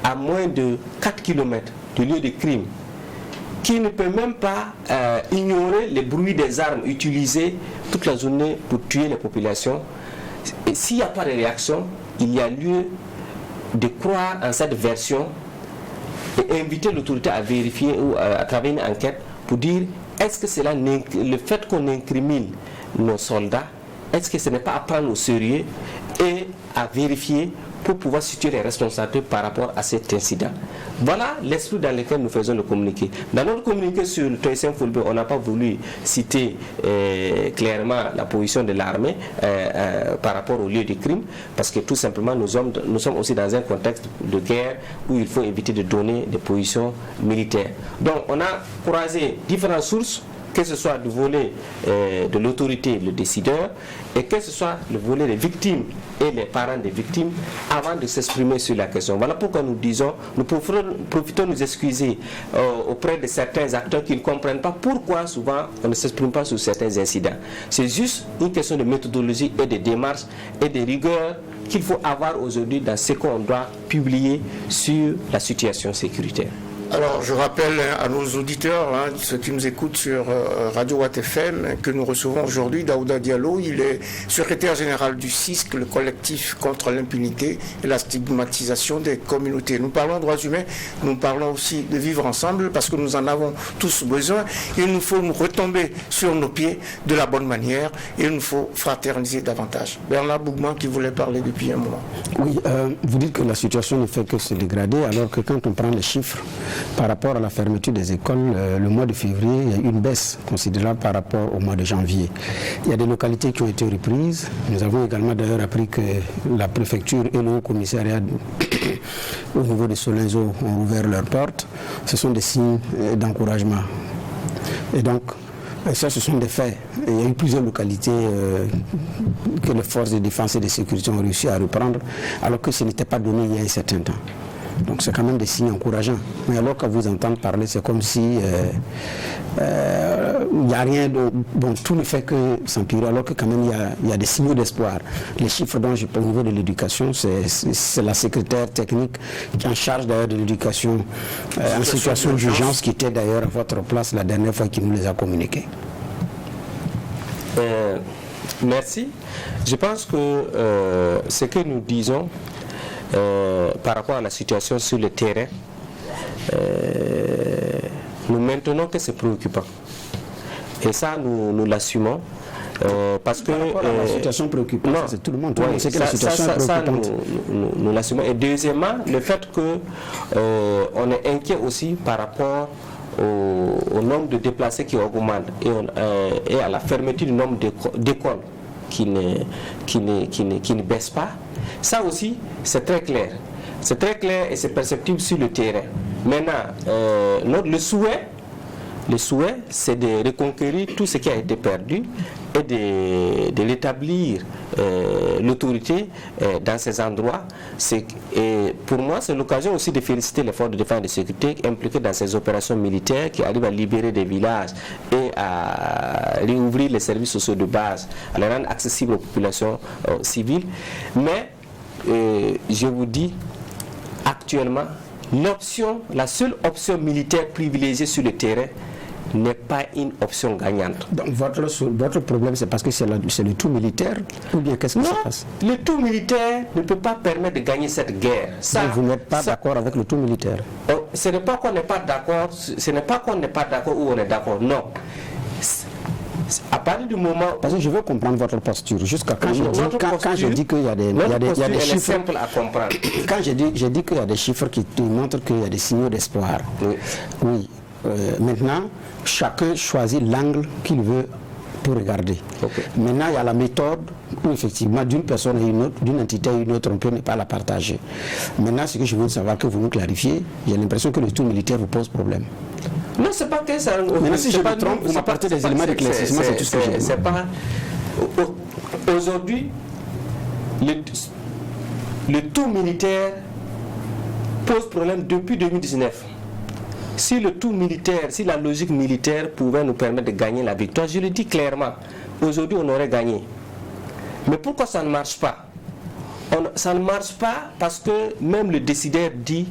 à moins de 4 km du lieu de crime, qui ne peut même pas ignorer les bruits des armes utilisées toute la journée pour tuer les populations, et s'il n'y a pas de réaction, il y a lieu de croire en cette version et inviter l'autorité à vérifier ou à travers une enquête pour dire est-ce que c'est là le fait qu'on incrimine nos soldats, est-ce que ce n'est pas à prendre au sérieux et à vérifier pour pouvoir situer les responsabilités par rapport à cet incident. Voilà l'esprit dans lequel nous faisons le communiqué. Dans notre communiqué sur le Toysen Fulbe, on n'a pas voulu citer clairement la position de l'armée par rapport au lieu du crime, parce que tout simplement nous sommes aussi dans un contexte de guerre où il faut éviter de donner des positions militaires. Donc on a croisé différentes sources, que ce soit du volet de l'autorité, le décideur, et que ce soit le volet des victimes et les parents des victimes, avant de s'exprimer sur la question. Voilà pourquoi nous disons, nous profitons de nous excuser auprès de certains acteurs qui ne comprennent pas pourquoi souvent on ne s'exprime pas sur certains incidents. C'est juste une question de méthodologie et de démarche et de rigueur qu'il faut avoir aujourd'hui dans ce qu'on doit publier sur la situation sécuritaire. Alors, je rappelle à nos auditeurs, ceux qui nous écoutent sur Radio Watt FM, que nous recevons aujourd'hui Daouda Diallo. Il est secrétaire général du CISC, le collectif contre l'impunité et la stigmatisation des communautés. Nous parlons de droits humains, nous parlons aussi de vivre ensemble parce que nous en avons tous besoin. Il nous faut nous retomber sur nos pieds de la bonne manière et il nous faut fraterniser davantage. Bernard Bougman qui voulait parler depuis un moment. Oui, vous dites que la situation ne fait que se dégrader alors que quand on prend les chiffres, par rapport à la fermeture des écoles, le mois de février, il y a eu une baisse considérable par rapport au mois de janvier. Il y a des localités qui ont été reprises. Nous avons également d'ailleurs appris que la préfecture et le commissariat au niveau de Solenzo ont ouvert leurs portes. Ce sont des signes d'encouragement. Et donc, ça, ce sont des faits. Il y a eu plusieurs localités que les forces de défense et de sécurité ont réussi à reprendre, alors que ce n'était pas donné il y a un certain temps. Donc c'est quand même des signes encourageants. Mais alors qu'à vous entendre parler, c'est comme si il n'y a rien de... Bon, tout ne fait que s'empirer, alors que quand même il y a des signaux d'espoir. Les chiffres dont je parle au niveau de l'éducation, c'est la secrétaire technique qui est en charge d'ailleurs de l'éducation en situation d'urgence, qui était d'ailleurs à votre place la dernière fois, qui nous les a communiqués. Merci. Je pense que ce que nous disons par rapport à la situation sur le terrain, nous maintenons que c'est préoccupant. Et ça, nous l'assumons. Parce que la situation préoccupante, c'est tout le monde. Oui, c'est que la situation est préoccupante. Nous l'assumons. Et deuxièmement, le fait qu'on est inquiet aussi par rapport au nombre de déplacés qui augmente et à la fermeture du nombre d'écoles qui ne baisse pas. Ça aussi, c'est très clair. C'est très clair et c'est perceptible sur le terrain. Maintenant, le souhait, c'est de reconquérir tout ce qui a été perdu et de rétablir l'autorité dans ces endroits. Et pour moi, c'est l'occasion aussi de féliciter les forces de défense et de sécurité impliquées dans ces opérations militaires qui arrivent à libérer des villages et à réouvrir les services sociaux de base, à les rendre accessibles aux populations civiles. Mais je vous dis, actuellement, la seule option militaire privilégiée sur le terrain n'est pas une option gagnante. Donc votre problème, c'est parce que c'est le tout militaire, ou bien qu'est-ce qui se passe? Le tout militaire ne peut pas permettre de gagner cette guerre. Donc vous n'êtes pas d'accord avec le tout militaire? Ce n'est pas qu'on n'est pas d'accord, ou on est d'accord, non. À partir du moment... Parce que je veux comprendre votre posture. Jusqu'à quand je dis qu'il y a des chiffres... est simple à comprendre. Quand j'ai dit qu'il y a des chiffres qui montrent qu'il y a des signaux d'espoir. Oui. Maintenant, chacun choisit l'angle qu'il veut pour regarder. Okay. Maintenant, il y a la méthode où effectivement, d'une personne à une autre, d'une entité à une autre, on peut ne pas la partager. Maintenant, ce que je veux savoir, que vous nous clarifiez, j'ai l'impression que le tout militaire vous pose problème. Non, c'est pas que ça. Maintenant, si je me trompe, vous m'apportez des éléments d'éclaircissement, c'est tout ce que j'ai. C'est pas... Aujourd'hui, le tout militaire pose problème depuis 2019. Si le tout militaire, si la logique militaire pouvait nous permettre de gagner la victoire, je le dis clairement, aujourd'hui on aurait gagné. Mais pourquoi ça ne marche pas? Ça ne marche pas parce que même le décideur dit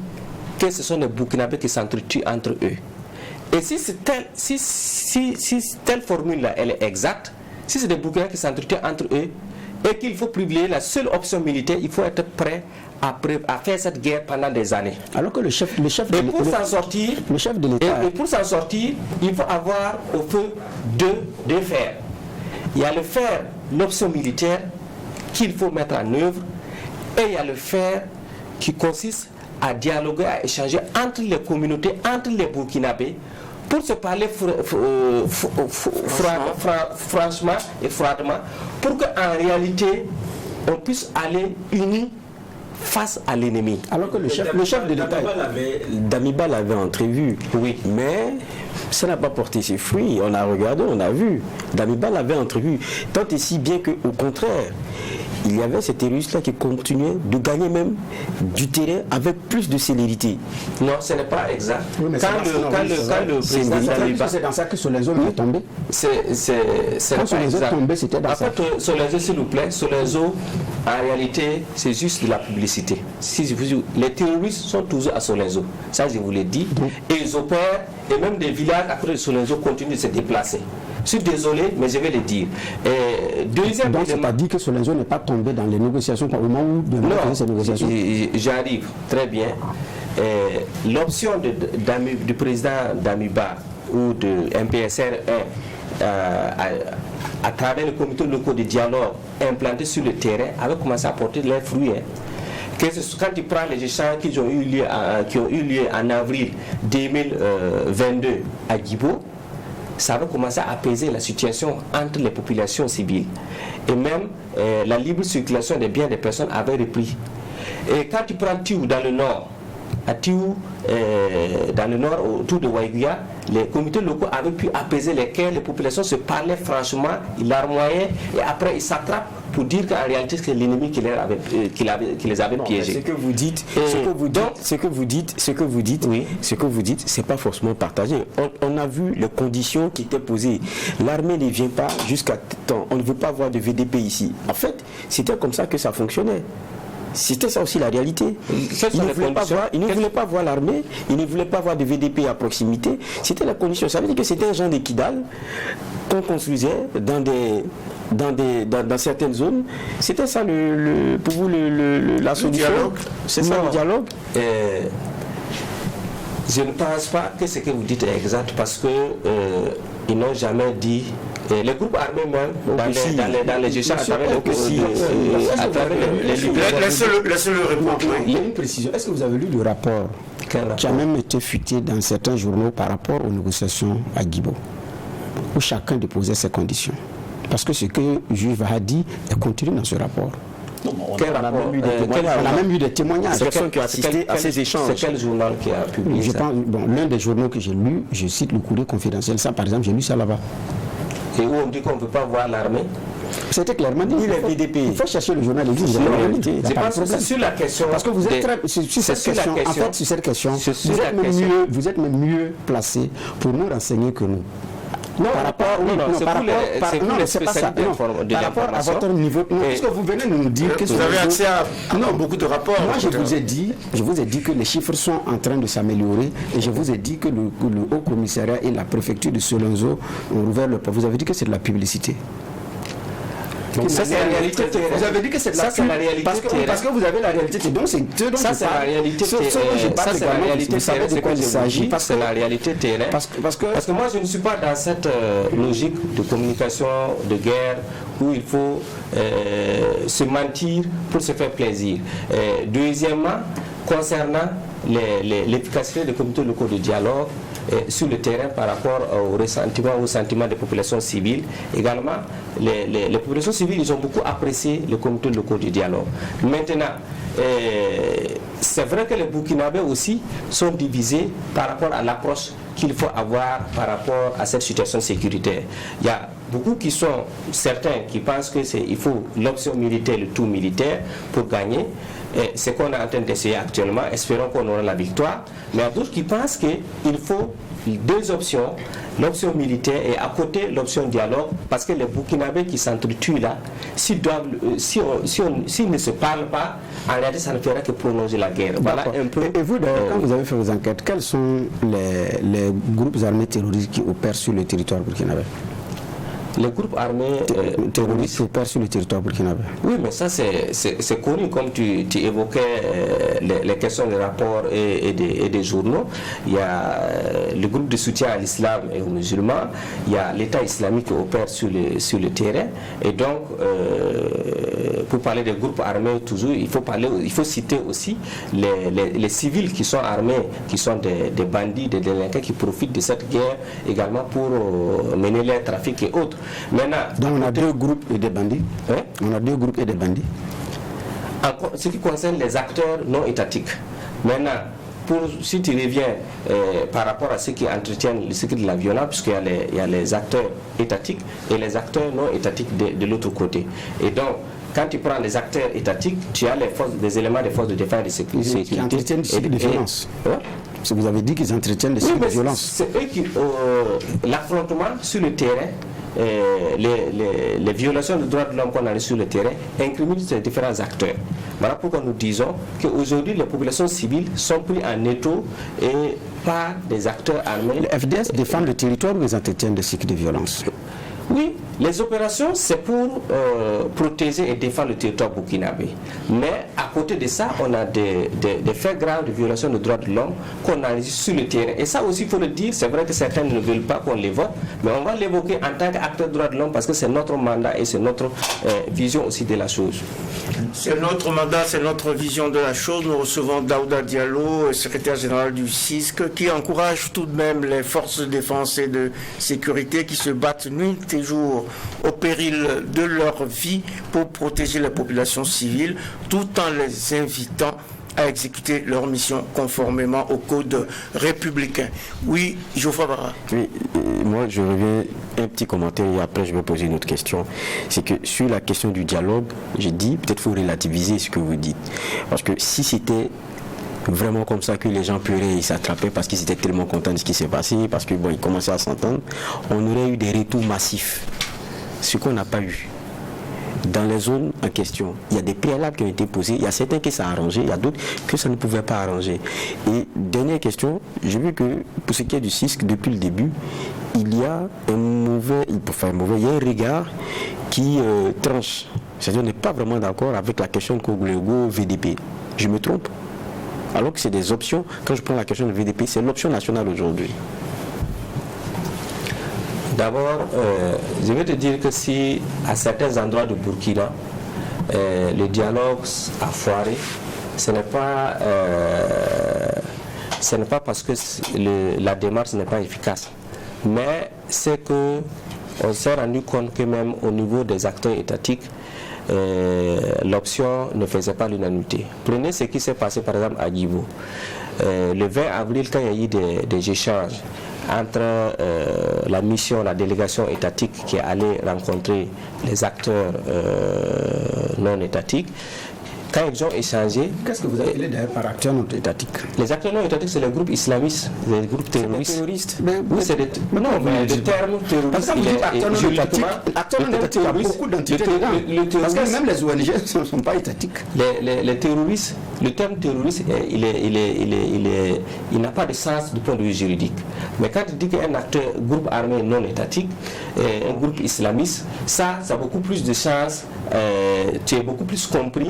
que ce sont les Burkinabés qui s'entretuent entre eux. Et si telle formule-là, elle est exacte, si c'est des Burkinabés qui s'entretuent entre eux, et qu'il faut privilégier la seule option militaire, il faut être prêt à faire cette guerre pendant des années. Alors que le chef de l'État... Et pour s'en sortir, il faut avoir au feu deux fers. Il y a le fer, l'option militaire, qu'il faut mettre en œuvre, et il y a le faire qui consiste à dialoguer, à échanger entre les communautés, entre les Burkinabés, pour se parler franchement et froidement, pour qu'en réalité, on puisse aller unis face à l'ennemi. Alors que le chef de l'État... Damiba l'avait entrevu, oui, mais ça n'a pas porté ses fruits. On a regardé, on a vu. Damiba l'avait entrevu. Tant et si bien qu'au contraire, il y avait ces terroristes-là qui continuaient de gagner même du terrain avec plus de célérité. Non, ce n'est pas exact. Oui, quand le président Damiba... C'est dans ça que Solenzo est tombé. Quand Solenzo est tombé, c'était dans ça. En fait, Solenzo, s'il vous plaît, Solenzo, en réalité, c'est juste de la publicité. Les terroristes sont toujours à Solenzo. Ça, je vous l'ai dit. Et ils opèrent, et même des villages après de Solenzo continuent de se déplacer. Je suis désolé, mais je vais le dire. Deuxième donc, c'est pas dit que Solenzo n'est pas tombé dans les négociations au moment où de ces négociations. J'arrive très bien. L'option du président Damiba ou de MPSR 1 à travers le comité local de dialogue implanté sur le terrain avait commencé à porter leurs fruits. Quand tu prends les échanges qui ont eu lieu en avril 2022 à Guibo, ça va commencer à apaiser la situation entre les populations civiles. Et même la libre circulation des biens des personnes avait repris. Et quand tu prends Tiou dans le nord, à Tiou, dans le nord, autour de Waïguia, les comités locaux avaient pu apaiser lesquels les populations se parlaient franchement, ils larmoyaient et après ils s'attrapent pour dire qu'en réalité c'est l'ennemi qui les avait piégés. Ce que vous dites, c'est pas forcément partagé. On a vu les conditions qui étaient posées. L'armée ne vient pas jusqu'à temps. On ne veut pas avoir de VDP ici. En fait, c'était comme ça que ça fonctionnait. C'était ça aussi la réalité. Il ne voulait pas voir l'armée, il ne voulait pas voir de VDP à proximité. C'était la condition. Ça veut dire que c'était un genre de Kidal qu'on construisait dans certaines zones. C'était ça pour vous la solution. C'est ça le dialogue. Je ne pense pas que ce que vous dites est exact parce que ils n'ont jamais dit. Les groupes armés même, dans les échanges à travers laissez-le répondre. Il y a une précision. Est-ce que vous avez lu le rapport qui a même été fuité dans certains journaux par rapport aux négociations à Guibo, où chacun déposait ses conditions? Parce que ce que Jules a dit est contenu dans ce rapport. On a même eu des témoignages. Personnes qui ont assisté à ces échanges. C'est quel journal qui a publié ça? L'un des journaux que j'ai lu, je cite le Courrier confidentiel. Ça, par exemple, j'ai lu ça là-bas. Et où on dit qu'on ne peut pas voir l'armée? C'était clairement dit. Il faut chercher le journal. Sur la question. Parce que vous êtes très. Sur cette question, vous êtes même mieux placé pour nous renseigner que nous. Non, par rapport à votre niveau. Non, parce que vous venez de nous dire que vous avez accès à beaucoup de rapports. Moi, je vous ai dit que les chiffres sont en train de s'améliorer et je vous ai dit que le Haut Commissariat et la préfecture de Solenzo ont ouvert le porte. Vous avez dit que c'est de la publicité. Donc ça c'est la réalité. Vous avez dit que c'est de la réalité parce que vous avez la réalité. Donc c'est ça c'est la réalité. Ça c'est la réalité. Vous savez de quoi il s'agit. C'est la réalité terrain. Parce que moi je ne suis pas dans cette logique de communication, de guerre où il faut se mentir pour se faire plaisir. Deuxièmement, concernant l'efficacité des comités locaux de dialogue sur le terrain par rapport au sentiment des populations civiles. Également, les populations civiles, ils ont beaucoup apprécié les comités locaux de dialogue. Maintenant, c'est vrai que les Burkinabés aussi sont divisés par rapport à l'approche qu'il faut avoir par rapport à cette situation sécuritaire. Il y a beaucoup qui sont certains qui pensent qu'il faut l'option militaire, le tout militaire pour gagner. C'est ce qu'on est en train d'essayer actuellement, espérons qu'on aura la victoire. Mais il y a d'autres qui pensent qu'il faut deux options, l'option militaire et à côté l'option dialogue, parce que les Burkinabés qui s'entretuent là, s'ils ne se parlent pas, en réalité ça ne fera que prolonger la guerre. Voilà un peu. Et vous, quand vous avez fait vos enquêtes, quels sont les groupes armés terroristes qui opèrent sur le territoire burkinabé? Les groupes armés terroristes opèrent sur le territoire burkinabé. Oui, mais ça c'est connu, comme tu évoquais les questions de rapports et des journaux. Il y a le groupe de soutien à l'islam et aux musulmans, il y a l'État islamique qui opère sur le terrain. Et donc, pour parler des groupes armés, toujours, il faut citer aussi les civils qui sont armés, qui sont des bandits, des délinquants qui profitent de cette guerre également pour mener les trafics et autres. Maintenant, donc on a deux groupes et des bandits. Hein? On a deux groupes et des bandits. En ce qui concerne les acteurs non étatiques, maintenant, si tu reviens par rapport à ceux qui entretiennent le cycle de la violence, puisqu'il y a les acteurs étatiques et les acteurs non étatiques de l'autre côté. Et donc, quand tu prends les acteurs étatiques, tu as des éléments des forces de défense et de sécurité. Qui entretiennent des cycles de violence. Parce que vous avez dit qu'ils entretiennent des cycles de violence. C'est eux qui, l'affrontement sur le terrain, les violations des droits de l'homme qu'on a sur le terrain incriminent ces différents acteurs. Voilà pourquoi nous disons qu'aujourd'hui les populations civiles sont prises en étau et par des acteurs armés. Les FDS défendent le territoire ou ils entretiennent des cycles de violence? Oui, les opérations, c'est pour protéger et défendre le territoire burkinabé. Mais à côté de ça, on a des faits graves de violation des droits de l'homme qu'on a sur le terrain. Et ça aussi, il faut le dire, c'est vrai que certains ne veulent pas qu'on l'évoque, mais on va l'évoquer en tant qu'acteur de droits de l'homme parce que c'est notre mandat et c'est notre vision aussi de la chose. C'est notre mandat, c'est notre vision de la chose. Nous recevons Daouda Diallo, secrétaire général du CISC, qui encourage tout de même les forces de défense et de sécurité qui se battent nuit et jour au péril de leur vie pour protéger les populations civiles, tout en les invitant à exécuter leur mission conformément au code républicain. Oui, Geoffroy Bara. Oui, moi je reviens un petit commentaire et après je vais poser une autre question. C'est que sur la question du dialogue, j'ai dit peut-être qu'il faut relativiser ce que vous dites. Parce que si c'était vraiment comme ça que les gens pleuraient et s'attrapaient parce qu'ils étaient tellement contents de ce qui s'est passé, parce que bon, ils commençaient à s'entendre, on aurait eu des retours massifs. Ce qu'on n'a pas eu. Dans les zones en question, il y a des préalables qui ont été posés, il y a certains que ça a arrangé, il y a d'autres que ça ne pouvait pas arranger. Et dernière question, j'ai vu que pour ce qui est du CISC, depuis le début, il y a il y a un regard qui tranche. C'est-à-dire qu'on n'est pas vraiment d'accord avec la question de Kogolego VDP. Je me trompe? Alors que c'est des options, quand je prends la question de VDP, c'est l'option nationale aujourd'hui. D'abord, je vais te dire que si à certains endroits de Burkina, le dialogue a foiré, ce n'est pas parce que la démarche n'est pas efficace, mais c'est que on s'est rendu compte que même au niveau des acteurs étatiques, l'option ne faisait pas l'unanimité. Prenez ce qui s'est passé par exemple à Djibo. Le 20 avril, quand il y a eu des échanges entre la délégation étatique qui est allée rencontrer les acteurs non étatiques, quand ils ont échangé... Qu'est-ce que vous avez appelé d'ailleurs par acteurs non étatiques? Les acteurs non étatiques, c'est les groupes islamistes, les groupes terroristes. Oui, c'est des... Non, mais le terme terroriste... Parce que vous dites acteurs non étatiques, acteurs non étatiques, il y a beaucoup d'entités dedans. Parce que même les ONG ne sont pas étatiques. Les terroristes, le terme terroriste, il n'a pas de sens du point de vue juridique. Mais quand tu dis qu'un acteur, groupe armé non étatique, un groupe islamiste, ça a beaucoup plus de chance, tu es beaucoup plus compris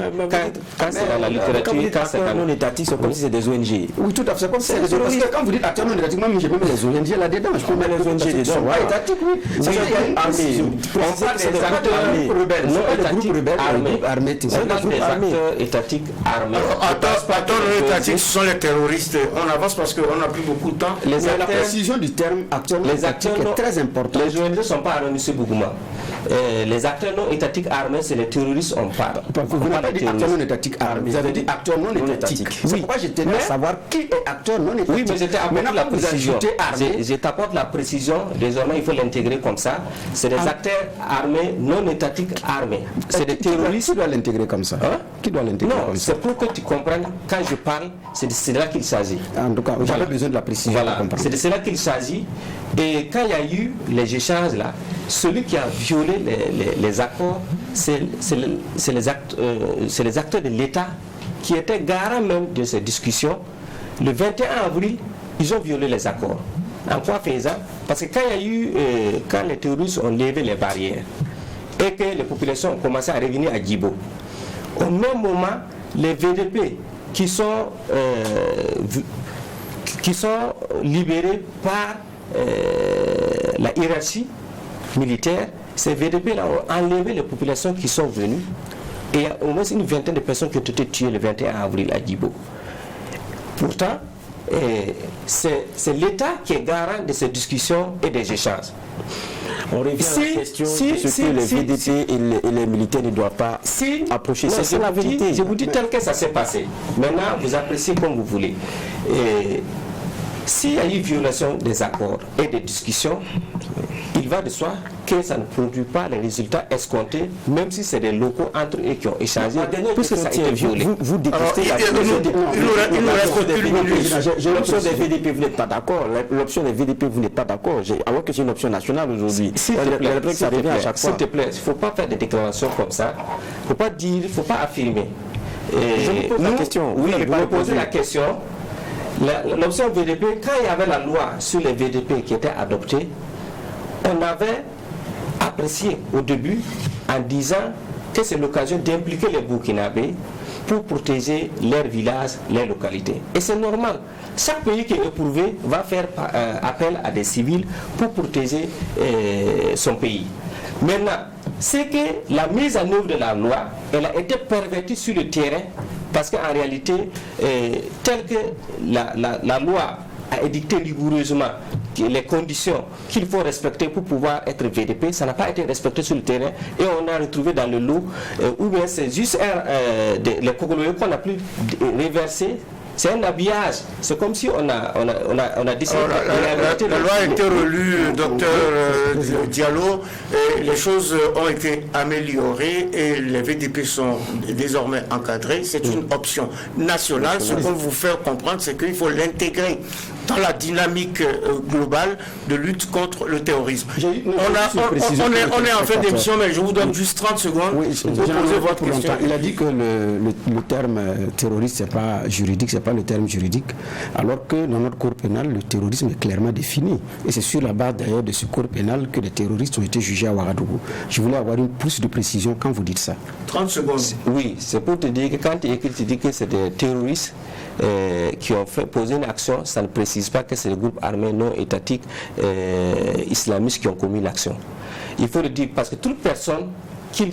quand c'est dans la littérature. Quand vous dites acteurs non étatiques, c'est comme si c'est des ONG. Oui, tout à fait, c'est comme si c'est des ONG. Parce que quand vous dites acteurs non étatiques, moi j'ai même les ONG là-dedans. Je peux mettre les ONG dedans. Ouais, étatiques, oui. C'est des acteurs rebelles, non étatiques armés. C'est des acteurs étatiques armés. Acteurs non étatiques, ce sont les terroristes. On avance parce qu'on n'a plus beaucoup de temps. La précision du terme acteur non étatique est très importante. Les ONG ne sont pas armés, M. Bougouma. Les acteurs non étatiques armés, c'est les terroristes, on parle. Vous n'avez pas dit acteurs non étatiques armés, vous avez dit acteurs non étatiques. C'est pourquoi je tenais à savoir qui est acteur non étatique. Oui, mais je t'apporte la précision. Je t'apporte la précision, désormais il faut l'intégrer comme ça. C'est des acteurs armés, non étatiques armés. C'est des terroristes. Qui doit l'intégrer comme ça? Qui doit l'intégrer comme ça? C'est pour que tu comprennes, quand je parle, c'est de là qu'il s'agit. En tout cas, j'avais besoin de la précision pour comprendre. C'est de cela qu'il s'agit. Et quand il y a eu les échanges là, celui qui a violé les accords, c'est les acteurs de l'État qui étaient garants même de ces discussions. Le 21 avril, ils ont violé les accords. En quoi faisant? Parce que quand il y a eu, quand les terroristes ont levé les barrières et que les populations ont commencé à revenir à Djibo, au même moment, les VDP qui sont libérés par la hiérarchie militaire, ces VDP là ont enlevé les populations qui sont venues Et il y a au moins une vingtaine de personnes qui ont été tuées le 21 avril à Djibo. Pourtant, c'est l'État qui est garant de ces discussions et des échanges. On revient à la question de ce que les VDP et les militaires ne doivent pas approcher. C'est la vérité. Je vous dis tel que ça s'est passé. Maintenant, vous appréciez comme vous voulez. S'il y a eu violation des accords et des discussions, il va de soi que ça ne produit pas les résultats escomptés, même si c'est des locaux entre eux qui ont échangé, puisque ça a été violé. Vous détestez la l'option des VDP, vous n'êtes pas d'accord. L'option des VDP, vous n'êtes pas d'accord. Alors que c'est une option nationale aujourd'hui. S'il te plaît, il ne faut pas faire des déclarations comme ça. Il ne faut pas dire, il ne faut pas affirmer. Je vous pose la question. Oui, vous me posez la question. L'option VDP, quand il y avait la loi sur les VDP qui était adoptée, on avait apprécié au début en disant que c'est l'occasion d'impliquer les Burkinabés pour protéger leurs villages, leurs localités. Et c'est normal. Chaque pays qui est éprouvé va faire appel à des civils pour protéger son pays. Maintenant, c'est que la mise en œuvre de la loi, elle a été pervertie sur le terrain parce qu'en réalité, telle que la loi a édicté rigoureusement les conditions qu'il faut respecter pour pouvoir être VDP, ça n'a pas été respecté sur le terrain et on a retrouvé dans le lot, ou bien c'est juste les cocolos qu'on a pu reverser. C'est un habillage. C'est comme si on a décidé. La loi a été relue, docteur Diallo, et les choses ont été améliorées et les VDP sont désormais encadrés. C'est une option nationale. Ce qu'on vous fait comprendre, c'est qu'il faut l'intégrer dans la dynamique globale de lutte contre le terrorisme. On est en fin d'émission, mais je vous donne juste 30 secondes pour poser votre question. Il a dit que le terme terroriste, c'est pas juridique, c'est pas le terme juridique, alors que dans notre corps pénal, le terrorisme est clairement défini. Et c'est sur la base d'ailleurs de ce corps pénal que les terroristes ont été jugés à Ouagadougou. Je voulais avoir plus de précision quand vous dites ça. 30 secondes. Oui, c'est pour te dire que quand tu écris, tu dis que c'est des terroristes qui ont posé une action, ça ne précise pas que c'est des groupes armés non étatiques islamistes qui ont commis l'action. Il faut le dire parce que toute personne qui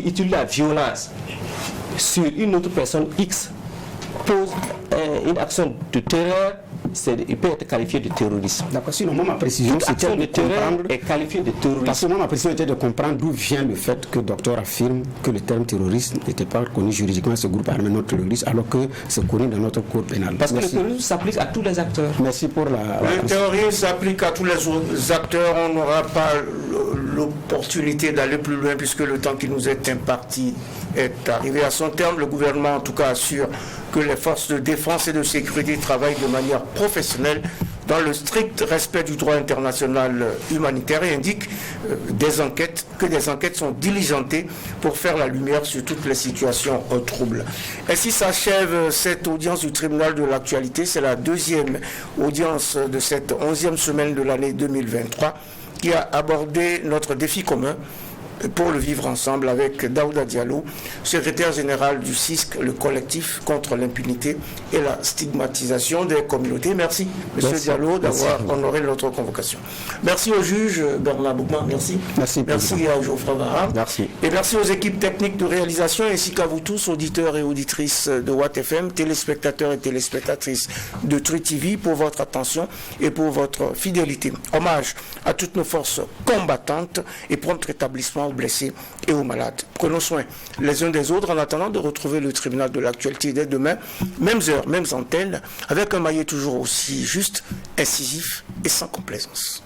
utilise la violence sur une autre personne X pose une action de terreur, il peut être qualifié de terrorisme. D'accord, sinon ma précision c'était de comprendre est qualifié de terrorisme. Parce que ma précision était de comprendre d'où vient le fait que le docteur affirme que le terme terroriste n'était pas reconnu juridiquement à ce groupe armé non terroriste, alors que c'est connu dans notre code pénal. Parce que le terrorisme s'applique à tous les acteurs. Merci pour la le terrorisme s'applique à tous les acteurs. On n'aura pas l'opportunité d'aller plus loin puisque le temps qui nous est imparti est arrivé à son terme. Le gouvernement en tout cas assure que les forces de défense et de sécurité travaillent de manière professionnelle dans le strict respect du droit international humanitaire et indique que des enquêtes sont diligentées pour faire la lumière sur toutes les situations troubles. Ainsi s'achève cette audience du tribunal de l'actualité. C'est la deuxième audience de cette 11e semaine de l'année 2023 qui a abordé notre défi commun pour le vivre ensemble avec Daouda Diallo, secrétaire général du CISC, le collectif contre l'impunité et la stigmatisation des communautés. Merci, Monsieur Diallo, d'avoir honoré notre convocation. Merci au juge Bernard Boukman, merci. Merci à Geoffroy Vara. Merci. Et merci aux équipes techniques de réalisation ainsi qu'à vous tous, auditeurs et auditrices de Watt FM, téléspectateurs et téléspectatrices de Truth TV, pour votre attention et pour votre fidélité. Hommage à toutes nos forces combattantes et prompt rétablissement aux blessés et aux malades. Prenons soin les uns des autres en attendant de retrouver le tribunal de l'actualité dès demain, mêmes heures, mêmes antennes, avec un maillet toujours aussi juste, incisif et sans complaisance.